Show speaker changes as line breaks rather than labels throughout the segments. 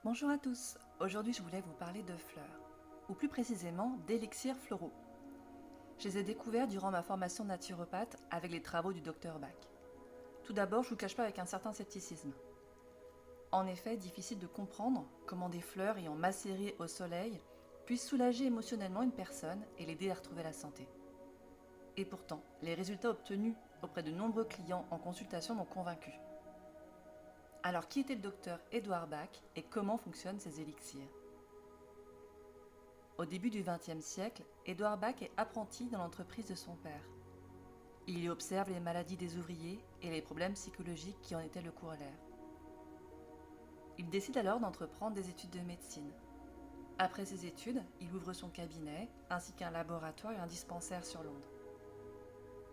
Bonjour à tous, aujourd'hui je voulais vous parler de fleurs, ou plus précisément d'élixirs floraux. Je les ai découverts durant ma formation naturopathe avec les travaux du docteur Bach. Tout d'abord, je ne vous cache pas avec un certain scepticisme. En effet, difficile de comprendre comment des fleurs ayant macéré au soleil puissent soulager émotionnellement une personne et l'aider à retrouver la santé. Et pourtant, les résultats obtenus auprès de nombreux clients en consultation m'ont convaincu. Alors qui était le docteur Edouard Bach et comment fonctionnent ces élixirs? Au début du XXe siècle, Édouard Bach est apprenti dans l'entreprise de son père. Il y observe les maladies des ouvriers et les problèmes psychologiques qui en étaient le corollaire. Il décide alors d'entreprendre des études de médecine. Après ses études, il ouvre son cabinet, ainsi qu'un laboratoire et un dispensaire sur Londres.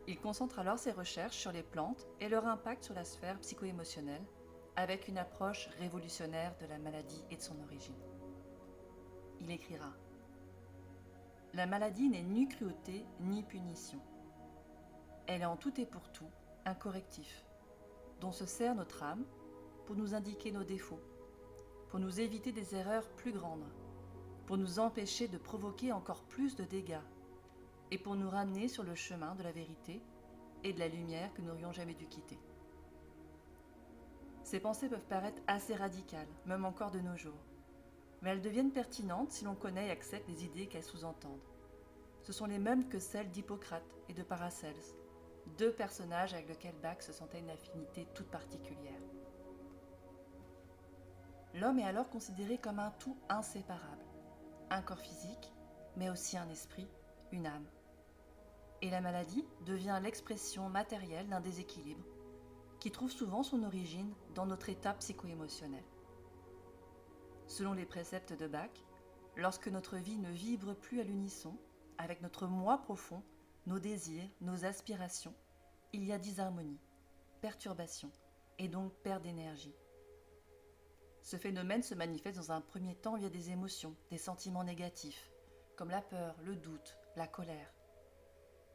Il concentre alors ses recherches sur les plantes et leur impact sur la sphère psycho-émotionnelle, avec une approche révolutionnaire de la maladie et de son origine. Il écrira: La maladie n'est ni cruauté ni punition. Elle est en tout et pour tout un correctif, dont se sert notre âme pour nous indiquer nos défauts, pour nous éviter des erreurs plus grandes, pour nous empêcher de provoquer encore plus de dégâts, et pour nous ramener sur le chemin de la vérité et de la lumière que nous n'aurions jamais dû quitter. Ces pensées peuvent paraître assez radicales, même encore de nos jours, mais elles deviennent pertinentes si l'on connaît et accepte les idées qu'elles sous-entendent. Ce sont les mêmes que celles d'Hippocrate et de Paracelse, deux personnages avec lesquels Bach se sentait une affinité toute particulière. L'homme est alors considéré comme un tout inséparable, un corps physique, mais aussi un esprit, une âme. Et la maladie devient l'expression matérielle d'un déséquilibre qui trouve souvent son origine dans notre état psycho-émotionnel. Selon les préceptes de Bach, lorsque notre vie ne vibre plus à l'unisson avec notre moi profond, nos désirs, nos aspirations, il y a disharmonie, perturbation et donc perte d'énergie. Ce phénomène se manifeste dans un premier temps via des émotions, des sentiments négatifs, comme la peur, le doute, la colère.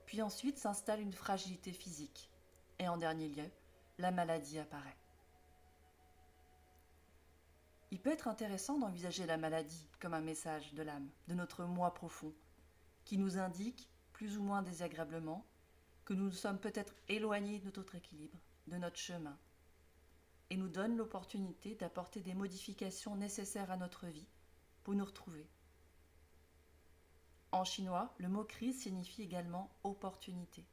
Puis ensuite s'installe une fragilité physique, et en dernier lieu, la maladie apparaît. Il peut être intéressant d'envisager la maladie comme un message de l'âme, de notre moi profond, qui nous indique, plus ou moins désagréablement, que nous nous sommes peut-être éloignés de notre équilibre, de notre chemin, et nous donne l'opportunité d'apporter des modifications nécessaires à notre vie pour nous retrouver. En chinois, le mot crise signifie également opportunité.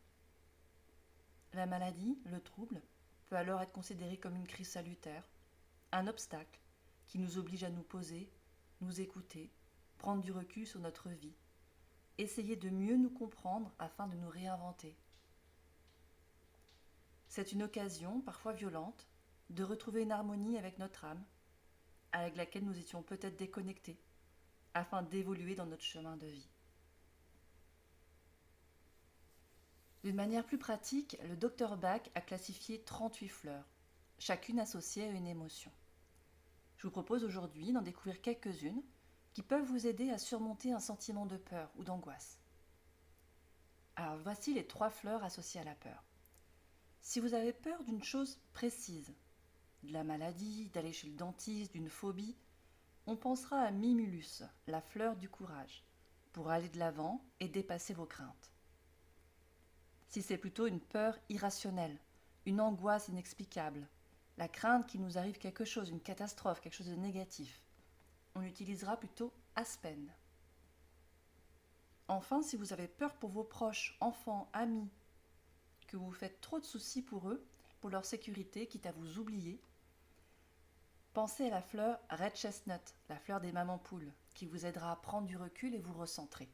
La maladie, le trouble, peut alors être considéré comme une crise salutaire, un obstacle qui nous oblige à nous poser, nous écouter, prendre du recul sur notre vie, essayer de mieux nous comprendre afin de nous réinventer. C'est une occasion, parfois violente, de retrouver une harmonie avec notre âme, avec laquelle nous étions peut-être déconnectés, afin d'évoluer dans notre chemin de vie. D'une manière plus pratique, le docteur Bach a classifié 38 fleurs, chacune associée à une émotion. Je vous propose aujourd'hui d'en découvrir quelques-unes qui peuvent vous aider à surmonter un sentiment de peur ou d'angoisse. Alors voici les 3 fleurs associées à la peur. Si vous avez peur d'une chose précise, de la maladie, d'aller chez le dentiste, d'une phobie, on pensera à Mimulus, la fleur du courage, pour aller de l'avant et dépasser vos craintes. Si c'est plutôt une peur irrationnelle, une angoisse inexplicable, la crainte qu'il nous arrive quelque chose, une catastrophe, quelque chose de négatif, on utilisera plutôt Aspen. Enfin, si vous avez peur pour vos proches, enfants, amis, que vous faites trop de soucis pour eux, pour leur sécurité, quitte à vous oublier, pensez à la fleur Red Chestnut, la fleur des mamans poules, qui vous aidera à prendre du recul et vous recentrer.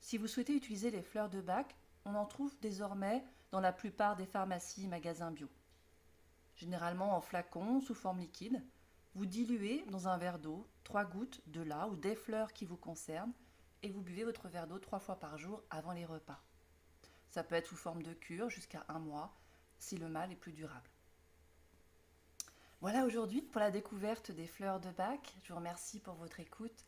Si vous souhaitez utiliser les fleurs de Bach, on en trouve désormais dans la plupart des pharmacies et magasins bio. Généralement en flacon, sous forme liquide, vous diluez dans un verre d'eau 3 gouttes de la ou des fleurs qui vous concernent et vous buvez votre verre d'eau 3 fois par jour avant les repas. Ça peut être sous forme de cure jusqu'à 1 mois si le mal est plus durable. Voilà aujourd'hui pour la découverte des fleurs de Bach. Je vous remercie pour votre écoute.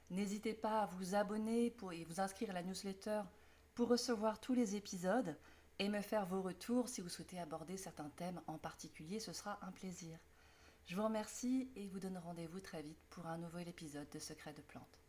N'hésitez pas à vous abonner et vous inscrire à la newsletter pour recevoir tous les épisodes et me faire vos retours si vous souhaitez aborder certains thèmes en particulier, ce sera un plaisir. Je vous remercie et vous donne rendez-vous très vite pour un nouvel épisode de Secrets de plantes.